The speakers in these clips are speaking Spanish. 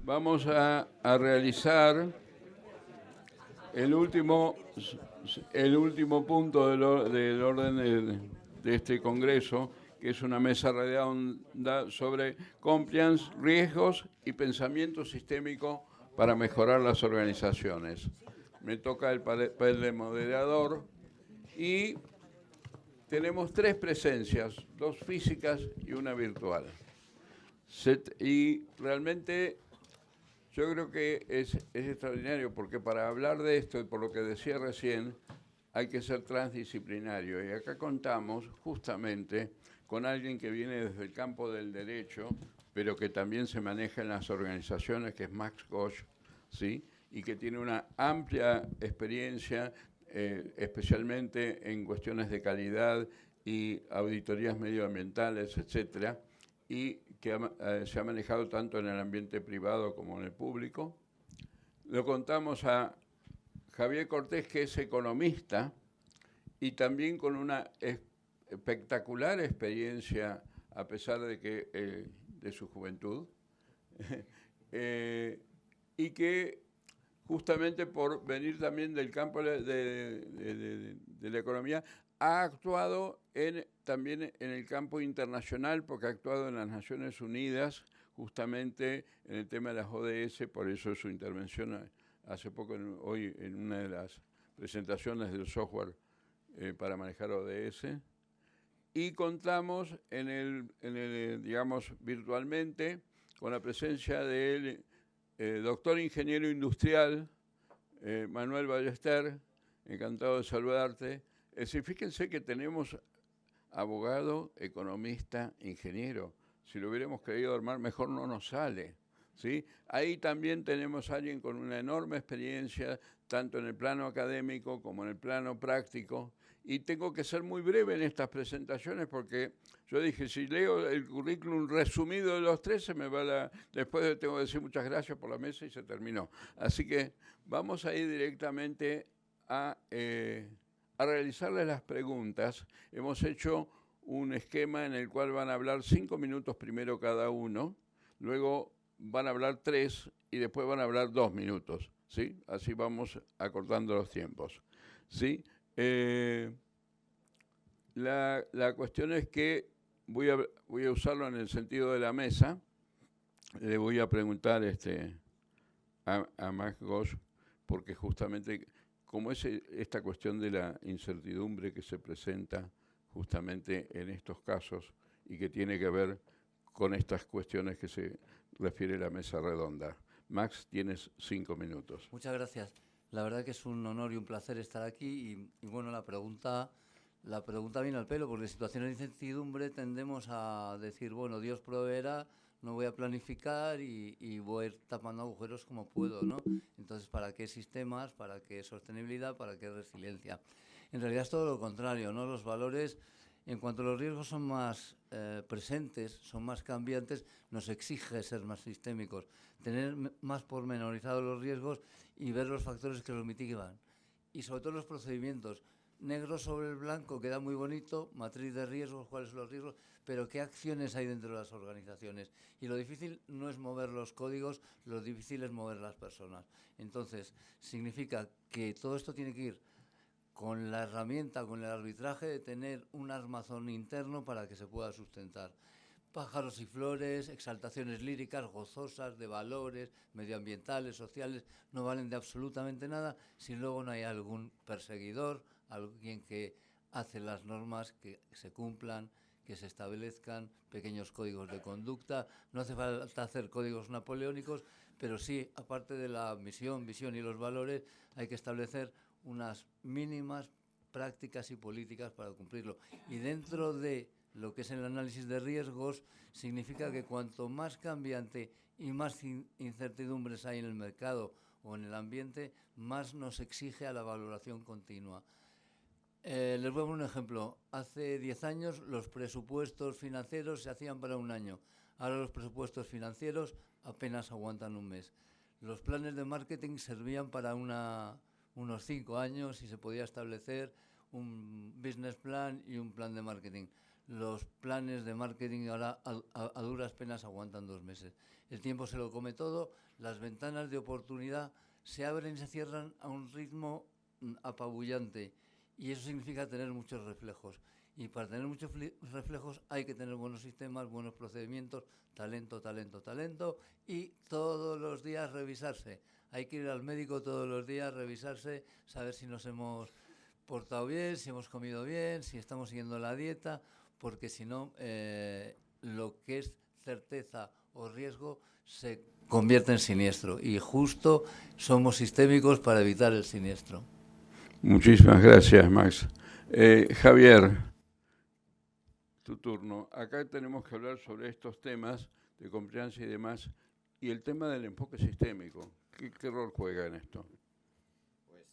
Vamos a realizar el último, el último punto del orden de este congreso, que es una mesa redonda sobre compliance, riesgos y pensamiento sistémico para mejorar las organizaciones. Me toca el papel de moderador y tenemos 3 presencias, 2 físicas y una virtual. Y realmente yo creo que es extraordinario, porque para hablar de esto, y por lo que decía recién, hay que ser transdisciplinario. Y acá contamos justamente con alguien que viene desde el campo del derecho, pero que también se maneja en las organizaciones, que es Max Gosch, ¿sí? Y que tiene una amplia experiencia, especialmente en cuestiones de calidad y auditorías medioambientales, etcétera, y que se ha manejado tanto en el ambiente privado como en el público. Lo contamos a Javier Cortés, que es economista y también con una espectacular experiencia, a pesar de que de su juventud, y que justamente por venir también del campo de la economía, ha actuado también en el campo internacional, porque ha actuado en las Naciones Unidas, justamente en el tema de las ODS, por eso su intervención hace poco, hoy, en una de las presentaciones del software para manejar ODS. Y contamos digamos, virtualmente, con la presencia del doctor ingeniero industrial, Manuel Ballester, encantado de saludarte. Es decir, fíjense que tenemos abogado, economista, ingeniero. Si lo hubiéramos querido armar, mejor no nos sale, ¿sí? Ahí también tenemos a alguien con una enorme experiencia, tanto en el plano académico como en el plano práctico. Y tengo que ser muy breve en estas presentaciones porque yo dije, si leo el currículum resumido de los 3, se me va después tengo que decir muchas gracias por la mesa y se terminó. Así que vamos a ir directamente a realizarles las preguntas. Hemos hecho un esquema en el cual van a hablar 5 minutos primero cada uno, luego van a hablar 3 y después van a hablar 2 minutos, ¿sí? Así vamos acortando los tiempos, ¿sí? La cuestión es que voy a usarlo en el sentido de la mesa. Le voy a preguntar a Max Gosch, porque justamente como es esta cuestión de la incertidumbre que se presenta justamente en estos casos y que tiene que ver con estas cuestiones que se refiere la mesa redonda. Max, tienes 5 minutos. Muchas gracias. La verdad que es un honor y un placer estar aquí y bueno, la pregunta viene al pelo, porque en situaciones de incertidumbre tendemos a decir, bueno, Dios proveerá, no voy a planificar y voy a ir tapando agujeros como puedo, ¿no? Entonces, ¿para qué sistemas? ¿Para qué sostenibilidad? ¿Para qué resiliencia? En realidad es todo lo contrario, ¿no? Los valores, en cuanto los riesgos son más presentes, son más cambiantes, nos exige ser más sistémicos, tener más pormenorizados los riesgos y ver los factores que los mitigan. Y sobre todo los procedimientos. Negro sobre el blanco queda muy bonito, matriz de riesgos, cuáles son los riesgos, pero qué acciones hay dentro de las organizaciones. Y lo difícil no es mover los códigos, lo difícil es mover las personas. Entonces, significa que todo esto tiene que ir con la herramienta, con el arbitraje de tener un armazón interno para que se pueda sustentar. Pájaros y flores, exaltaciones líricas, gozosas, de valores, medioambientales, sociales, no valen de absolutamente nada si luego no hay algún perseguidor, alguien que hace las normas que se cumplan, que se establezcan pequeños códigos de conducta. No hace falta hacer códigos napoleónicos, pero sí, aparte de la misión, visión y los valores, hay que establecer unas mínimas prácticas y políticas para cumplirlo. Y dentro de lo que es el análisis de riesgos, significa que cuanto más cambiante y más incertidumbres hay en el mercado o en el ambiente, más nos exige a la valoración continua. Les voy a poner un ejemplo. Hace 10 años los presupuestos financieros se hacían para un año. Ahora los presupuestos financieros apenas aguantan un mes. Los planes de marketing servían para unos 5 años y se podía establecer un business plan y un plan de marketing. los planes de marketing ahora a duras penas aguantan 2 meses. El tiempo se lo come todo, las ventanas de oportunidad se abren y se cierran a un ritmo apabullante, y eso significa tener muchos reflejos. Y para tener muchos reflejos hay que tener buenos sistemas, buenos procedimientos, talento y todos los días revisarse. Hay que ir al médico todos los días, revisarse, saber si nos hemos portado bien, si hemos comido bien, si estamos siguiendo la dieta, porque si no, lo que es certeza o riesgo se convierte en siniestro, y justo somos sistémicos para evitar el siniestro. Muchísimas gracias, Max. Javier, tu turno. Acá tenemos que hablar sobre estos temas de compliance y demás, y el tema del enfoque sistémico. ¿Qué rol juega en esto? Pues,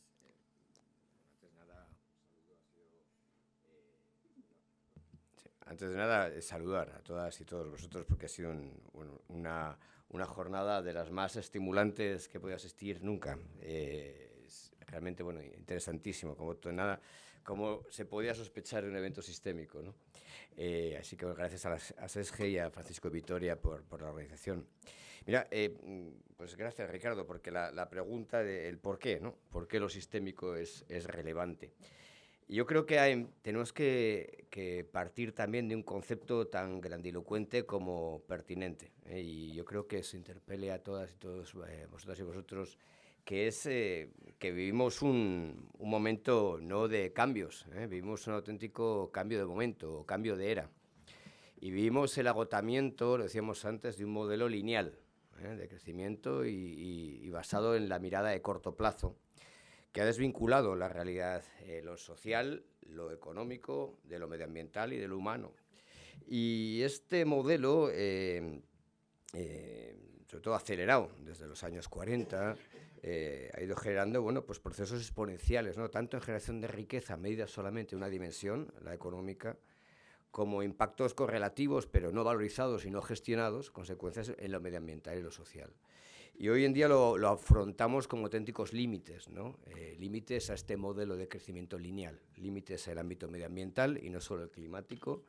antes de nada, saludar a todas y todos vosotros, porque ha sido una jornada de las más estimulantes que he podido asistir nunca. Es realmente interesantísimo, como se podía sospechar de un evento sistémico, ¿no? Así que gracias a SESGE y a Francisco Vitoria por la organización. Mira, pues gracias, Ricardo, porque la pregunta del por qué, ¿no? ¿Por qué lo sistémico es relevante? Y yo creo que tenemos que partir también de un concepto tan grandilocuente como pertinente, ¿eh? Y yo creo que se interpele a todas y todos, vosotras y vosotros, que es que vivimos un momento no de cambios, vivimos un auténtico cambio de momento, cambio de era. Y vivimos el agotamiento, lo decíamos antes, de un modelo lineal, de crecimiento y basado en la mirada de corto plazo, que ha desvinculado la realidad, lo social, lo económico, de lo medioambiental y de lo humano. Y este modelo, sobre todo acelerado desde los años 40, ha ido generando pues procesos exponenciales, ¿no? Tanto en generación de riqueza, medida solamente en una dimensión, la económica, como impactos correlativos, pero no valorizados y no gestionados, consecuencias en lo medioambiental y lo social. Y hoy en día lo afrontamos como auténticos límites, ¿no? Límites a este modelo de crecimiento lineal, límites en el ámbito medioambiental y no solo el climático.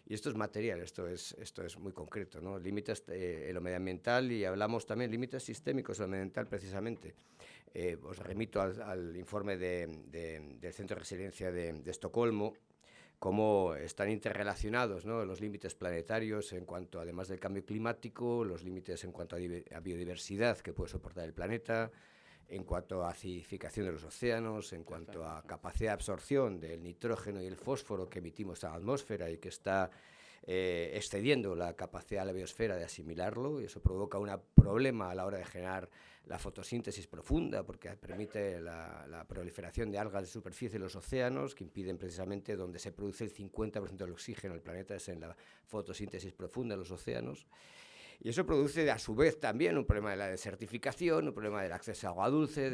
Y esto es material, esto es muy concreto, ¿no? Límites en lo medioambiental, y hablamos también de límites sistémicos en lo medioambiental, precisamente. Os remito al informe del Centro de Resiliencia de Estocolmo, cómo están interrelacionados, ¿no? Los límites planetarios en cuanto, además del cambio climático, los límites en cuanto a biodiversidad que puede soportar el planeta, en cuanto a acidificación de los océanos, en cuanto a capacidad de absorción del nitrógeno y el fósforo que emitimos a la atmósfera y que está excediendo la capacidad de la biosfera de asimilarlo, y eso provoca un problema a la hora de generar la fotosíntesis profunda, porque permite la proliferación de algas de superficie en los océanos, que impiden precisamente donde se produce el 50% del oxígeno del planeta, es en la fotosíntesis profunda de los océanos. Y eso produce, a su vez, también un problema de la desertificación, un problema del acceso a agua dulce,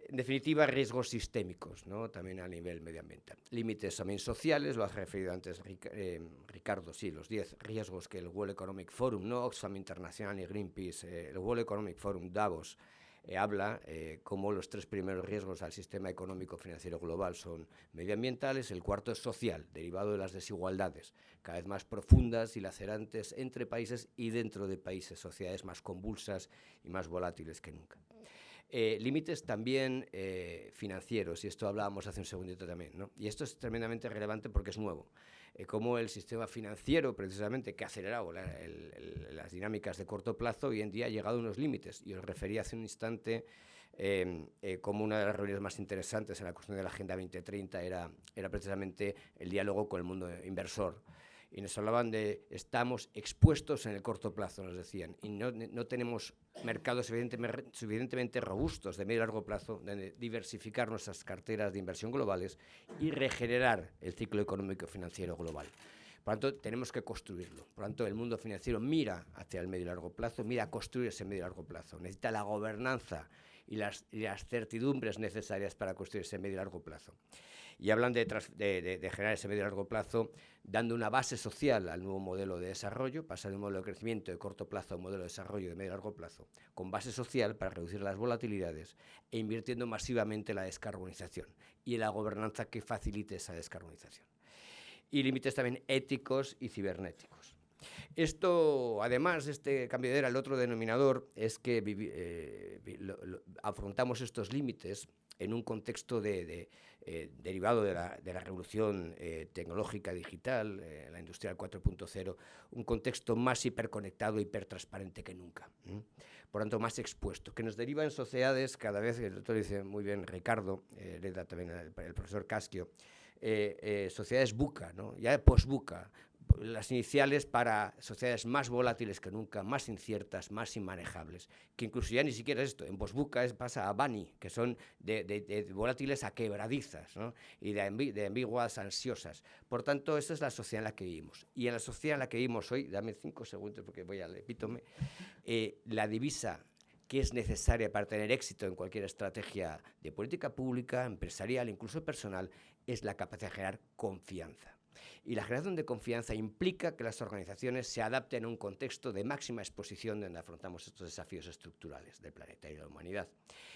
en definitiva, riesgos sistémicos, ¿no? También a nivel medioambiental. Límites también sociales, lo has referido antes, Ricardo, sí, los 10 riesgos que el World Economic Forum, no Oxfam International ni Greenpeace, el World Economic Forum Davos habla como los 3 primeros riesgos al sistema económico financiero global son medioambientales, el cuarto es social, derivado de las desigualdades, cada vez más profundas y lacerantes entre países y dentro de países, sociedades más convulsas y más volátiles que nunca. Límites también financieros, y esto hablábamos hace un segundito también, ¿no? Y esto es tremendamente relevante porque es nuevo. Cómo el sistema financiero, precisamente, que ha acelerado las dinámicas de corto plazo, hoy en día ha llegado a unos límites. Y os refería hace un instante como una de las reuniones más interesantes en la cuestión de la Agenda 2030 era precisamente el diálogo con el mundo inversor. Y nos hablaban de estamos expuestos en el corto plazo, nos decían, y no tenemos mercados suficientemente robustos de medio y largo plazo de diversificar nuestras carteras de inversión globales y regenerar el ciclo económico y financiero global. Por lo tanto, tenemos que construirlo. Por lo tanto, el mundo financiero mira hacia el medio y largo plazo, mira a construir ese medio y largo plazo. Necesita la gobernanza y las certidumbres necesarias para construir ese medio y largo plazo. Y hablan de generar ese medio y largo plazo dando una base social al nuevo modelo de desarrollo, pasar de un modelo de crecimiento de corto plazo a un modelo de desarrollo de medio y largo plazo, con base social para reducir las volatilidades e invirtiendo masivamente en la descarbonización y en la gobernanza que facilite esa descarbonización. y límites también éticos y cibernéticos. Esto, además, este cambio de era, el otro denominador es que afrontamos estos límites en un contexto derivado de la revolución tecnológica digital, la industrial 4.0, un contexto más hiperconectado, hipertransparente que nunca. Por tanto, más expuesto, que nos deriva en sociedades cada vez, el doctor dice muy bien Ricardo, hereda también el profesor Casquio, sociedades VUCA, ¿no? Ya post-VUCA, las iniciales para sociedades más volátiles que nunca, más inciertas, más inmanejables, que incluso ya ni siquiera es esto, en post-VUCA pasa a BANI, que son de volátiles a quebradizas, ¿no? Y de ambiguas ansiosas. Por tanto, esta es la sociedad en la que vivimos. Y en la sociedad en la que vivimos hoy, dame 5 segundos porque voy al epítome, la divisa que es necesaria para tener éxito en cualquier estrategia de política pública, empresarial, incluso personal, es la capacidad de generar confianza. Y la generación de confianza implica que las organizaciones se adapten a un contexto de máxima exposición donde afrontamos estos desafíos estructurales del planeta y de la humanidad.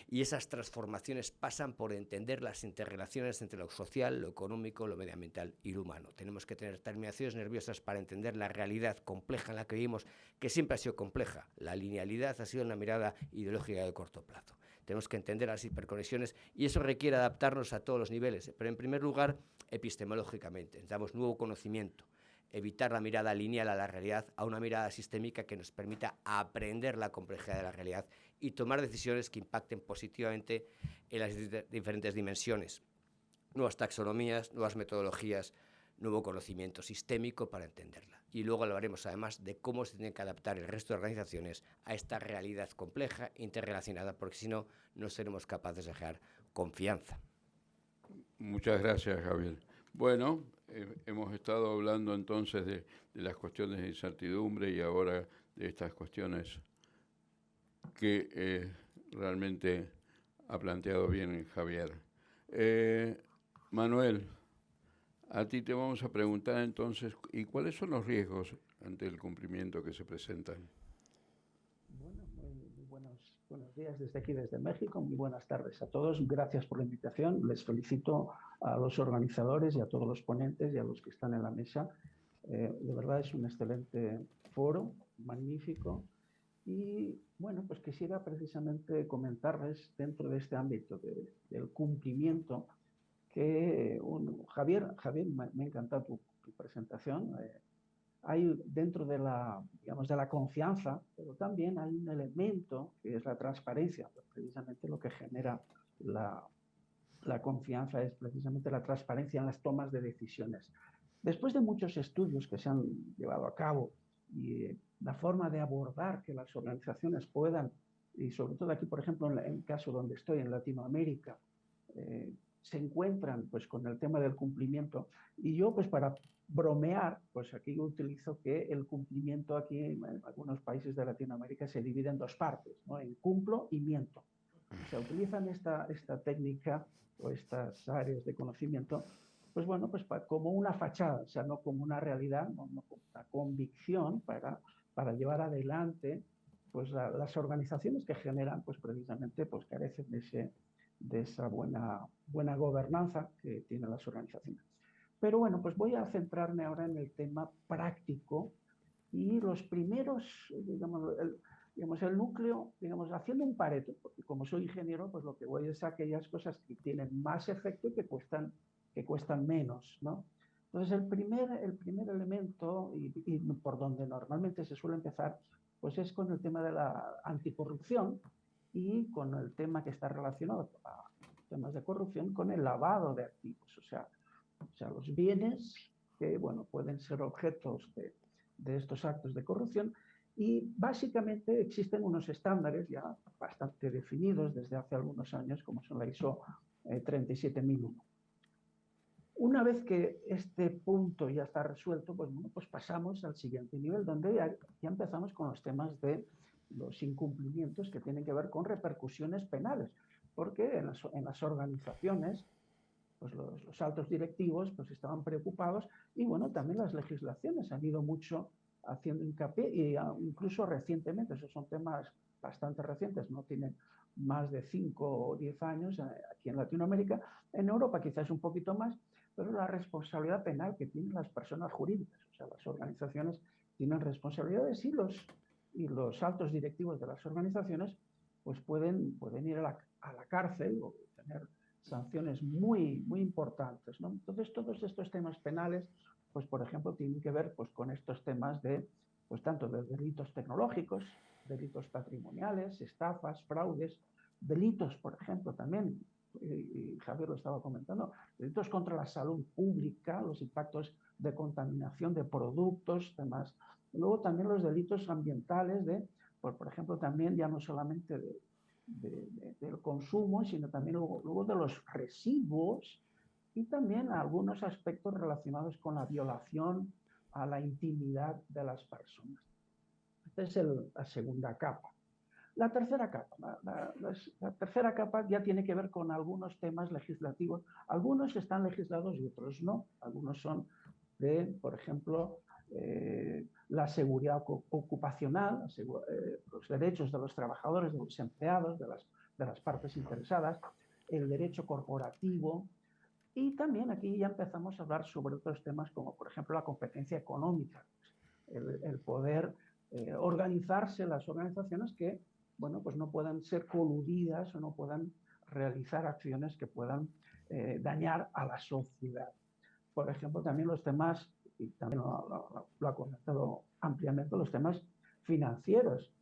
Y esas transformaciones pasan por entender las interrelaciones entre lo social, lo económico, lo medioambiental y lo humano. Tenemos que tener terminaciones nerviosas para entender la realidad compleja en la que vivimos, que siempre ha sido compleja. La linealidad ha sido una mirada ideológica de corto plazo. Tenemos que entender las hiperconexiones y eso requiere adaptarnos a todos los niveles, pero en primer lugar, epistemológicamente. Necesitamos nuevo conocimiento, evitar la mirada lineal a la realidad, a una mirada sistémica que nos permita aprender la complejidad de la realidad y tomar decisiones que impacten positivamente en las diferentes dimensiones. Nuevas taxonomías, nuevas metodologías, nuevo conocimiento sistémico para entenderla. Y luego hablaremos además de cómo se tienen que adaptar el resto de organizaciones a esta realidad compleja, interrelacionada, porque si no, no seremos capaces de generar confianza. Muchas gracias, Javier. Bueno, hemos estado hablando entonces de las cuestiones de incertidumbre y ahora de estas cuestiones que realmente ha planteado bien Javier. Manuel, a ti te vamos a preguntar entonces, ¿y cuáles son los riesgos ante el cumplimiento que se presentan? Bueno, muy buenos días desde aquí, desde México. Muy buenas tardes a todos. Gracias por la invitación. Les felicito a los organizadores y a todos los ponentes y a los que están en la mesa. De verdad es un excelente foro, magnífico. Y bueno, pues quisiera precisamente comentarles dentro de este ámbito del cumplimiento que Javier, me ha encantado tu presentación. Hay dentro de digamos, de la confianza, pero también hay un elemento que es la transparencia. Precisamente lo que genera la confianza es precisamente la transparencia en las tomas de decisiones. Después de muchos estudios que se han llevado a cabo y la forma de abordar que las organizaciones puedan, y sobre todo aquí, por ejemplo, en el caso donde estoy, en Latinoamérica, se encuentran pues con el tema del cumplimiento. Y yo, pues para bromear, pues aquí utilizo que el cumplimiento aquí en algunos países de Latinoamérica se divide en dos partes, ¿no? En cumplo y miento. Se utilizan esta técnica o estas áreas de conocimiento, pues bueno, pues como una fachada, o sea, no como una realidad, no como una convicción para llevar adelante pues las organizaciones que generan, pues precisamente, pues carecen de esa buena gobernanza que tienen las organizaciones. Pero bueno, pues voy a centrarme ahora en el tema práctico y los primeros, digamos, el núcleo, digamos, haciendo un Pareto, porque como soy ingeniero, pues lo que voy es a aquellas cosas que tienen más efecto y que cuestan menos, ¿no? Entonces, el primer elemento y por donde normalmente se suele empezar, pues es con el tema de la anticorrupción y con el tema que está relacionado a temas de corrupción con el lavado de activos, o sea, los bienes que, bueno, pueden ser objetos de estos actos de corrupción. Y básicamente existen unos estándares ya bastante definidos desde hace algunos años, como son la ISO 37001. Una vez que este punto ya está resuelto, pues, bueno, pues pasamos al siguiente nivel, donde ya empezamos con los temas de los incumplimientos que tienen que ver con repercusiones penales, porque en las organizaciones, pues los altos directivos pues estaban preocupados y bueno, también las legislaciones han ido mucho haciendo hincapié y incluso recientemente, esos son temas bastante recientes, no tienen más de 5 o 10 años aquí en Latinoamérica. En Europa quizás un poquito más, pero la responsabilidad penal que tienen las personas jurídicas, o sea, las organizaciones tienen responsabilidades y los altos directivos de las organizaciones pues pueden ir a la cárcel o tener sanciones muy importantes, ¿no? Entonces, todos estos temas penales, pues por ejemplo, tienen que ver pues con estos temas de, pues tanto de delitos tecnológicos, delitos patrimoniales, estafas, fraudes, delitos, por ejemplo, también, y Javier lo estaba comentando, delitos contra la salud pública, los impactos de contaminación de productos, demás. Luego también los delitos ambientales por ejemplo, también ya no solamente del consumo, sino también luego de los residuos y también algunos aspectos relacionados con la violación a la intimidad de las personas. Esta es la segunda capa. La tercera capa, la tercera capa ya tiene que ver con algunos temas legislativos. Algunos están legislados y otros no. Algunos son por ejemplo, la seguridad ocupacional, los derechos de los trabajadores, de los empleados, de las partes interesadas, el derecho corporativo. Y también aquí ya empezamos a hablar sobre otros temas como, por ejemplo, la competencia económica, el poder organizarse las organizaciones que, bueno, pues no puedan ser coludidas o no puedan realizar acciones que puedan dañar a la sociedad. Por ejemplo, también los temas, y también lo ha comentado ampliamente, los temas financieros,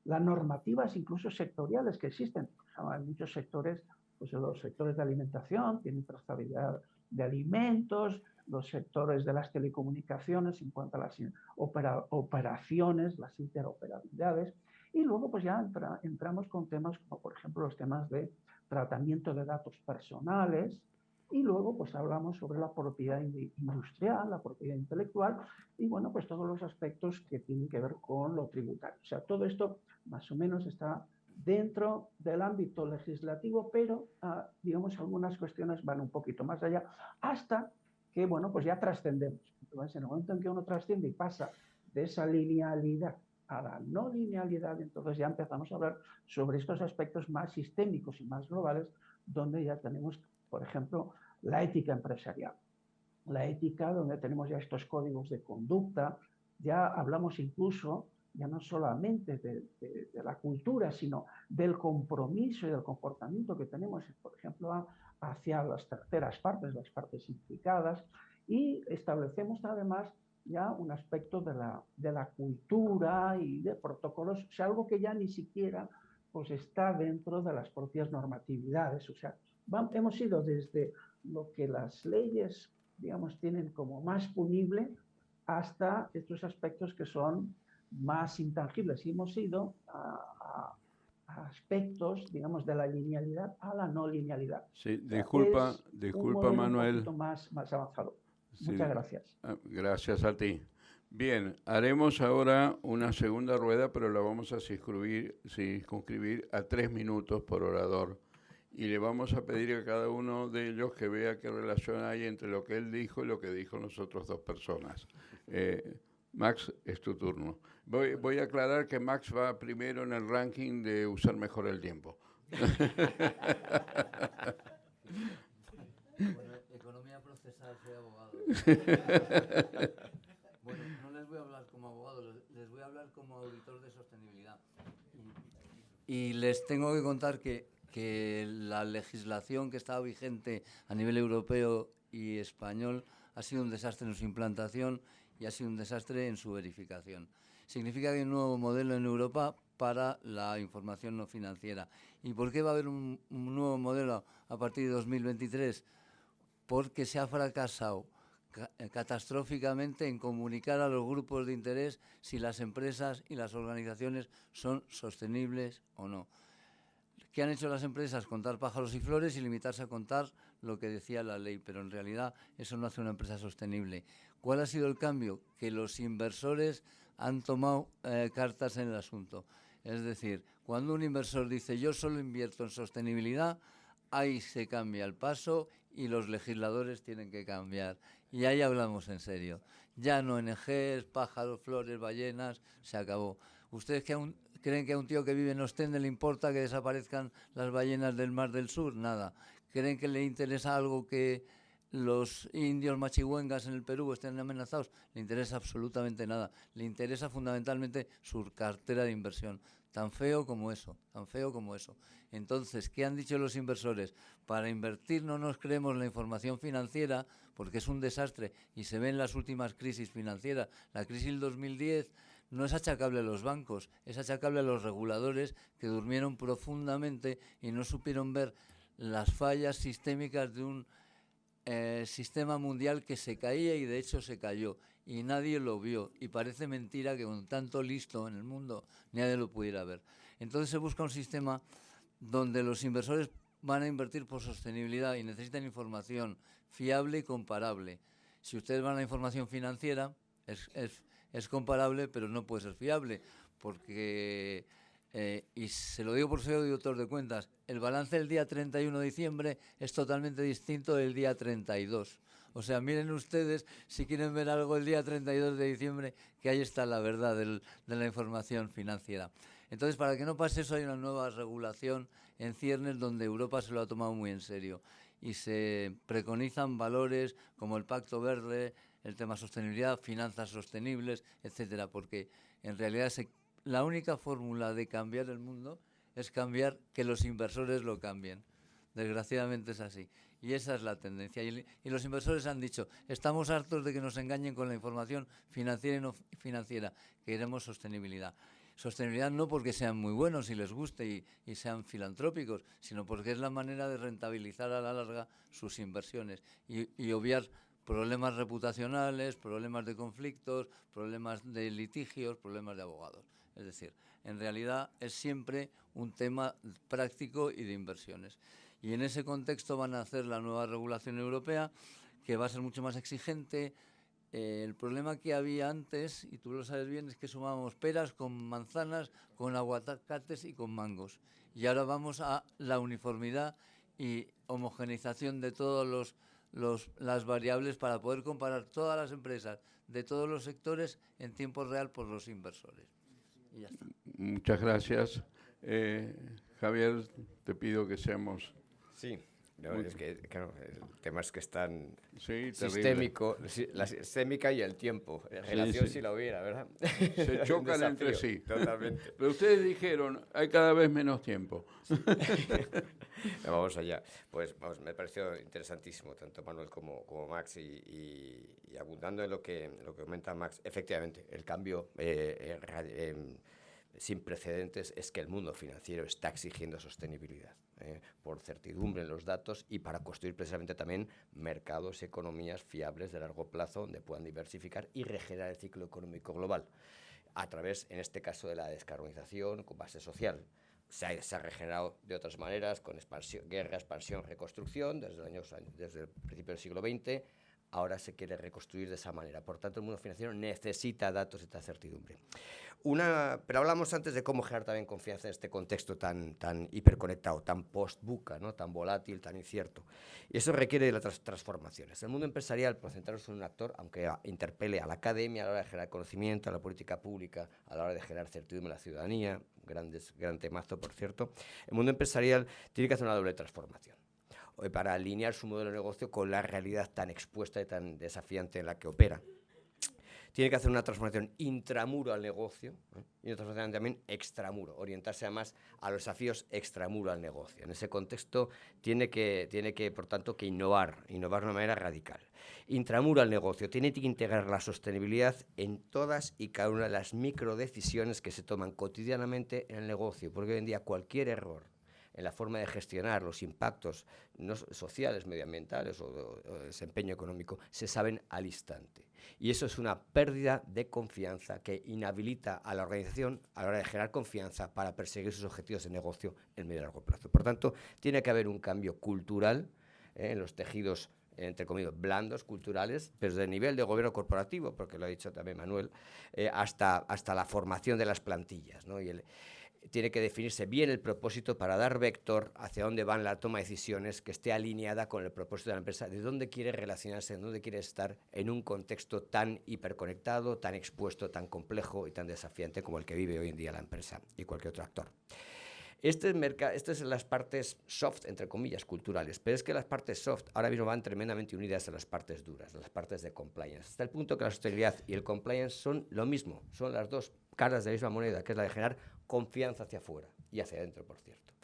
las normativas incluso sectoriales que existen. Hay muchos sectores, pues los sectores de alimentación tienen trazabilidad de alimentos, los sectores de las telecomunicaciones en cuanto a las operaciones, las interoperabilidades, y luego pues ya entramos con temas como por ejemplo los temas de tratamiento de datos personales, y luego pues hablamos sobre la propiedad industrial, la propiedad intelectual y bueno, pues todos los aspectos que tienen que ver con lo tributario. O sea, todo esto más o menos está dentro del ámbito legislativo, pero digamos algunas cuestiones van un poquito más allá hasta que, bueno, pues ya trascendemos. Entonces, en el momento en que uno trasciende y pasa de esa linealidad a la no linealidad, entonces ya empezamos a hablar sobre estos aspectos más sistémicos y más globales, donde ya tenemos, por ejemplo, la ética empresarial. La ética, donde tenemos ya estos códigos de conducta, ya hablamos incluso, ya no solamente de la cultura, sino del compromiso y del comportamiento que tenemos, por ejemplo, hacia las terceras partes, las partes implicadas, y establecemos además ya un aspecto de la cultura y de protocolos, o sea, algo que ya ni siquiera pues está dentro de las propias normatividades, o sea, hemos ido desde lo que las leyes, digamos, tienen como más punible hasta estos aspectos que son más intangibles. Y hemos ido a aspectos, digamos, de la linealidad a la no linealidad. Sí, disculpa, es disculpa Manuel. Un poquito más avanzado. Sí, muchas gracias. Gracias a ti. Bien, haremos ahora una segunda rueda, pero la vamos a circunscribir a 3 minutos por orador. Y le vamos a pedir a cada uno de ellos que vea qué relación hay entre lo que él dijo y lo que dijo las otras dos personas. Max, es tu turno. Voy a aclarar que Max va primero en el ranking de usar mejor el tiempo. Bueno, economía procesal, soy abogado. Bueno, no les voy a hablar como abogado, les voy a hablar como auditor de sostenibilidad. Y les tengo que contar que la legislación que estaba vigente a nivel europeo y español ha sido un desastre en su implantación y ha sido un desastre en su verificación. Significa que hay un nuevo modelo en Europa para la información no financiera. ¿Y por qué va a haber un nuevo modelo a partir de 2023? Porque se ha fracasado catastróficamente en comunicar a los grupos de interés si las empresas y las organizaciones son sostenibles o no. ¿Qué han hecho las empresas? Contar pájaros y flores y limitarse a contar lo que decía la ley, pero en realidad eso no hace una empresa sostenible. ¿Cuál ha sido el cambio? Que los inversores han tomado cartas en el asunto. Es decir, cuando un inversor dice yo solo invierto en sostenibilidad, ahí se cambia el paso y los legisladores tienen que cambiar. Y ahí hablamos en serio. Ya no ONGs, pájaros, flores, ballenas, se acabó. Ustedes ¿Creen que a un tío que vive en Ostende le importa que desaparezcan las ballenas del Mar del Sur? Nada. ¿Creen que le interesa algo que los indios machigüengas en el Perú estén amenazados? Le interesa absolutamente nada. Le interesa fundamentalmente su cartera de inversión. Tan feo como eso, tan feo como eso. Entonces, ¿qué han dicho los inversores? Para invertir no nos creemos la información financiera, porque es un desastre y se ve en las últimas crisis financieras. La crisis del 2010 no es achacable a los bancos, es achacable a los reguladores que durmieron profundamente y no supieron ver las fallas sistémicas de un sistema mundial que se caía y de hecho se cayó y nadie lo vio, y parece mentira que con tanto listo en el mundo nadie lo pudiera ver. Entonces se busca un sistema donde los inversores van a invertir por sostenibilidad y necesitan información fiable y comparable. Si ustedes van a la información financiera, es comparable, pero no puede ser fiable, porque, y se lo digo por ser auditor de cuentas, el balance del día 31 de diciembre es totalmente distinto del día 32. O sea, miren ustedes, si quieren ver algo el día 32 de diciembre, que ahí está la verdad de la información financiera. Entonces, para que no pase eso, hay una nueva regulación en ciernes donde Europa se lo ha tomado muy en serio y se preconizan valores como el Pacto Verde, el tema sostenibilidad, finanzas sostenibles, etcétera, porque en realidad la única fórmula de cambiar el mundo es cambiar que los inversores lo cambien. Desgraciadamente es así. Y esa es la tendencia. Y los inversores han dicho, estamos hartos de que nos engañen con la información financiera y no financiera, queremos sostenibilidad. Sostenibilidad no porque sean muy buenos y les guste y sean filantrópicos, sino porque es la manera de rentabilizar a la larga sus inversiones y obviar problemas reputacionales, problemas de conflictos, problemas de litigios, problemas de abogados. Es decir, en realidad es siempre un tema práctico y de inversiones. Y en ese contexto van a hacer la nueva regulación europea, que va a ser mucho más exigente. El problema que había antes, y tú lo sabes bien, es que sumábamos peras con manzanas, con aguacates y con mangos. Y ahora vamos a la uniformidad y homogeneización de todas las variables para poder comparar todas las empresas de todos los sectores en tiempo real por los inversores. Y ya está. Muchas gracias. Javier, te pido que seamos... Sí. No, es que claro, el tema es que es tan sistémico, la sistémica y el tiempo. Relación si la hubiera, ¿verdad? Se chocan entre sí. Totalmente. Pero ustedes dijeron, hay cada vez menos tiempo. Sí. Vamos allá. Pues vamos, me pareció interesantísimo, tanto Manuel como Max, y abundando en lo que comenta Max, efectivamente, el cambio sin precedentes es que el mundo financiero está exigiendo sostenibilidad, por certidumbre en los datos y para construir precisamente también mercados y economías fiables de largo plazo donde puedan diversificar y regenerar el ciclo económico global a través, en este caso, de la descarbonización con base social. Se ha regenerado de otras maneras, con guerra, expansión, reconstrucción, desde el principio del siglo XX. Ahora se quiere reconstruir de esa manera. Por tanto, el mundo financiero necesita datos y esta certidumbre. Pero hablamos antes de cómo generar también confianza en este contexto tan hiperconectado, tan post-buca, ¿no? Tan volátil, tan incierto. Y eso requiere de las transformaciones. El mundo empresarial, por centrarnos en un actor, aunque interpele a la academia a la hora de generar conocimiento, a la política pública, a la hora de generar certidumbre en la ciudadanía, gran temazo, por cierto, el mundo empresarial tiene que hacer una doble transformación para alinear su modelo de negocio con la realidad tan expuesta y tan desafiante en la que opera. Tiene que hacer una transformación intramuro al negocio, y una transformación también extramuro, orientarse además a los desafíos extramuro al negocio. En ese contexto tiene que por tanto, que innovar de una manera radical. Intramuro al negocio, tiene que integrar la sostenibilidad en todas y cada una de las microdecisiones que se toman cotidianamente en el negocio, porque hoy en día cualquier error en la forma de gestionar los impactos no sociales, medioambientales o desempeño económico, se saben al instante. Y eso es una pérdida de confianza que inhabilita a la organización a la hora de generar confianza para perseguir sus objetivos de negocio en medio y largo plazo. Por tanto, tiene que haber un cambio cultural en los tejidos, entre comillas, blandos, culturales, pero desde el nivel de gobierno corporativo, porque lo ha dicho también Manuel, hasta la formación de las plantillas, ¿no? tiene que definirse bien el propósito para dar vector hacia dónde va la toma de decisiones que esté alineada con el propósito de la empresa, de dónde quiere relacionarse, de dónde quiere estar en un contexto tan hiperconectado, tan expuesto, tan complejo y tan desafiante como el que vive hoy en día la empresa y cualquier otro actor. Estas son las partes soft, entre comillas, culturales, pero es que las partes soft ahora mismo van tremendamente unidas a las partes duras, a las partes de compliance, hasta el punto que la sostenibilidad y el compliance son lo mismo, son las dos caras de la misma moneda, que es la de generar confianza hacia afuera y hacia adentro, por cierto.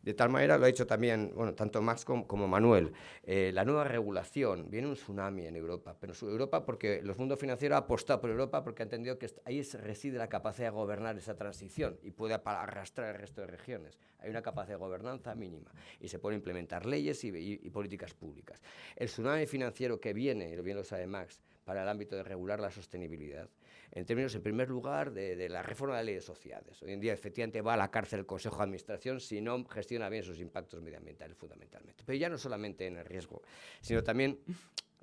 De tal manera, lo ha dicho también, bueno, tanto Max como Manuel, la nueva regulación, viene un tsunami en Europa, pero Europa porque el mundo financiero ha apostado por Europa porque ha entendido que ahí reside la capacidad de gobernar esa transición y puede arrastrar el resto de regiones. Hay una capacidad de gobernanza mínima y se pueden implementar leyes y políticas públicas. El tsunami financiero que viene, y bien lo sabe Max, para el ámbito de regular la sostenibilidad, en términos, en primer lugar, de la reforma de las leyes sociales. Hoy en día, efectivamente, va a la cárcel el Consejo de Administración si no gestiona bien sus impactos medioambientales, fundamentalmente. Pero ya no solamente en el riesgo, sino también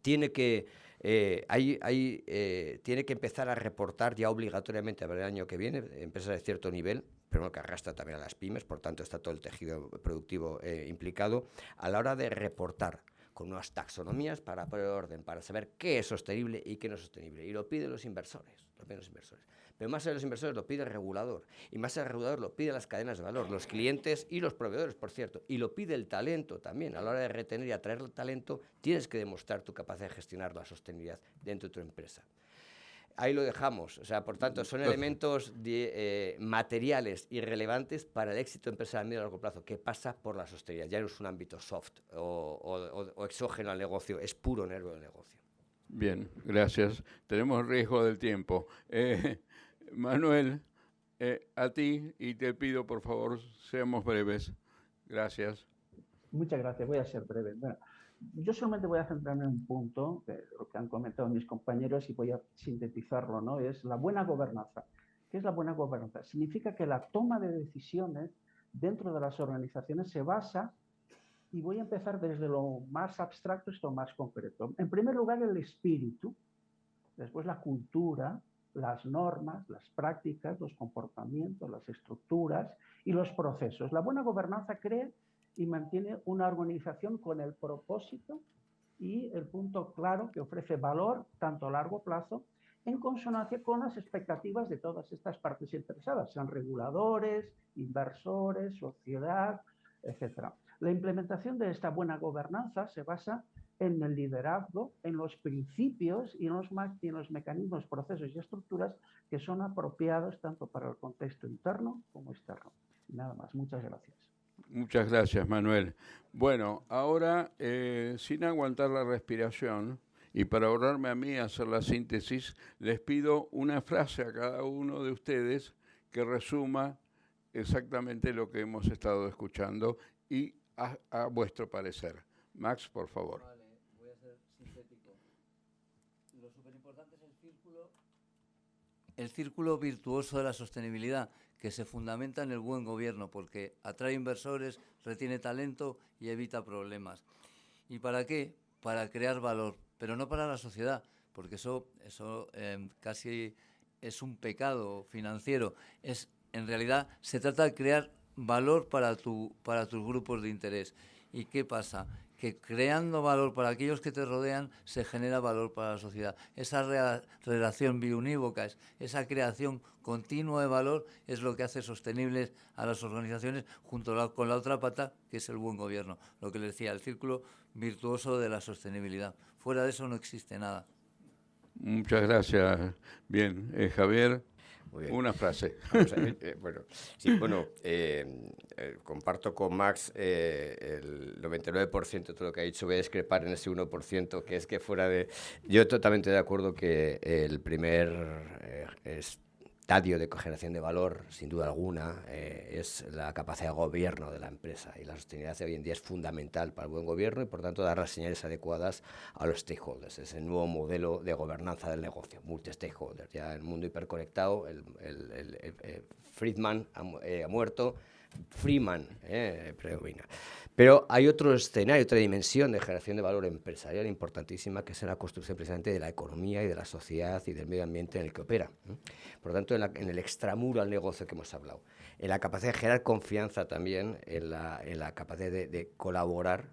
tiene que empezar a reportar ya obligatoriamente para el año que viene, empresas de cierto nivel, pero que arrastra también a las pymes, por tanto está todo el tejido productivo implicado, a la hora de reportar con unas taxonomías para poner orden, para saber qué es sostenible y qué no es sostenible. Y lo piden los inversores. Pero más allá de los inversores lo pide el regulador. Y más allá del regulador lo piden las cadenas de valor, los clientes y los proveedores, por cierto. Y lo pide el talento también. A la hora de retener y atraer el talento, tienes que demostrar tu capacidad de gestionar la sostenibilidad dentro de tu empresa. Ahí lo dejamos. O sea, por tanto, son elementos materiales y relevantes para el éxito empresarial a medio y largo plazo, que pasa por la sostenibilidad. Ya no es un ámbito soft o exógeno al negocio, es puro nervio del negocio. Bien, gracias. Tenemos riesgo del tiempo. Manuel, a ti, y te pido, por favor, seamos breves. Gracias. Muchas gracias. Voy a ser breve. Bueno, yo solamente voy a centrarme en un punto, lo que han comentado mis compañeros, y voy a sintetizarlo, ¿no? Es la buena gobernanza. ¿Qué es la buena gobernanza? Significa que la toma de decisiones dentro de las organizaciones se basa, y voy a empezar desde lo más abstracto hasta lo más concreto. En primer lugar, el espíritu, después la cultura, las normas, las prácticas, los comportamientos, las estructuras y los procesos. La buena gobernanza crea y mantiene una organización con el propósito y el punto claro que ofrece valor tanto a largo plazo en consonancia con las expectativas de todas estas partes interesadas, sean reguladores, inversores, sociedad, etc. La implementación de esta buena gobernanza se basa en el liderazgo, en los principios y en los mecanismos, procesos y estructuras que son apropiados tanto para el contexto interno como externo. Y nada más. Muchas gracias. Muchas gracias, Manuel. Bueno, ahora, sin aguantar la respiración, y para ahorrarme a mí hacer la síntesis, les pido una frase a cada uno de ustedes que resuma exactamente lo que hemos estado escuchando y a vuestro parecer. Max, por favor. Vale, voy a ser sintético. Lo superimportante es el círculo virtuoso de la sostenibilidad, que se fundamenta en el buen gobierno, porque atrae inversores, retiene talento y evita problemas. ¿Y para qué? Para crear valor, pero no para la sociedad, porque eso casi es un pecado financiero. En realidad se trata de crear valor para tus grupos de interés. ¿Y qué pasa? Que creando valor para aquellos que te rodean se genera valor para la sociedad. Esa relación biunívoca, esa creación continua de valor es lo que hace sostenibles a las organizaciones junto con la otra pata, que es el buen gobierno. Lo que les decía, el círculo virtuoso de la sostenibilidad. Fuera de eso no existe nada. Muchas gracias. Bien, Javier. Una frase. Comparto con Max el 99% de todo lo que ha dicho. Voy a discrepar en ese 1%, que es que fuera de... Yo totalmente de acuerdo que el primer estadio de generación de valor, sin duda alguna, es la capacidad de gobierno de la empresa. Y la sostenibilidad hoy en día es fundamental para el buen gobierno y, por tanto, dar las señales adecuadas a los stakeholders. Es el nuevo modelo de gobernanza del negocio, multi-stakeholders. Ya en el mundo hiperconectado, Friedman ha muerto, Freeman predomina. Pero hay otro escenario, otra dimensión de generación de valor empresarial importantísima, que es la construcción precisamente de la economía y de la sociedad y del medio ambiente en el que opera. Por lo tanto, en el extramuro al negocio que hemos hablado, en la capacidad de generar confianza también, en la capacidad de colaborar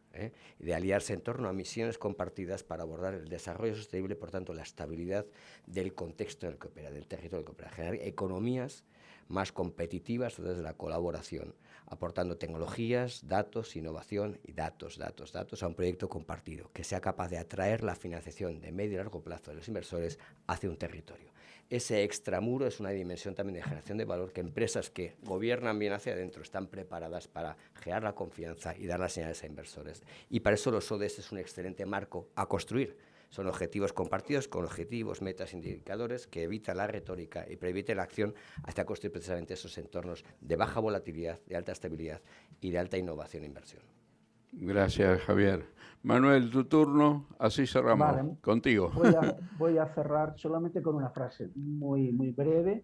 y de aliarse en torno a misiones compartidas para abordar el desarrollo sostenible, por tanto, la estabilidad del contexto en el que opera, del territorio en el que opera, generar economías más competitivas desde la colaboración, aportando tecnologías, datos, innovación y datos a un proyecto compartido que sea capaz de atraer la financiación de medio y largo plazo de los inversores hacia un territorio. Ese extramuro es una dimensión también de generación de valor que empresas que gobiernan bien hacia adentro están preparadas para generar la confianza y dar las señales a inversores. Y para eso los ODS es un excelente marco a construir. Son objetivos compartidos con objetivos, metas, indicadores que evitan la retórica y permiten la acción hasta construir precisamente esos entornos de baja volatilidad, de alta estabilidad y de alta innovación e inversión. Gracias, Javier. Manuel, tu turno, así cerramos. Vale. Contigo. Voy a cerrar solamente con una frase muy breve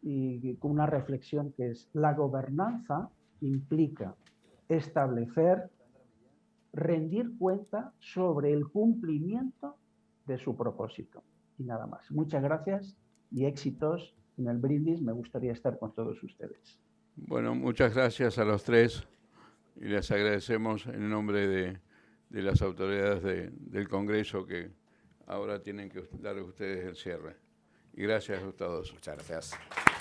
y con una reflexión que es: la gobernanza implica establecer, rendir cuenta sobre el cumplimiento de su propósito. Y nada más. Muchas gracias y éxitos en el brindis. Me gustaría estar con todos ustedes. Bueno, muchas gracias a los tres y les agradecemos en nombre de las autoridades del Congreso que ahora tienen que dar a ustedes el cierre. Y gracias a todos. Muchas gracias.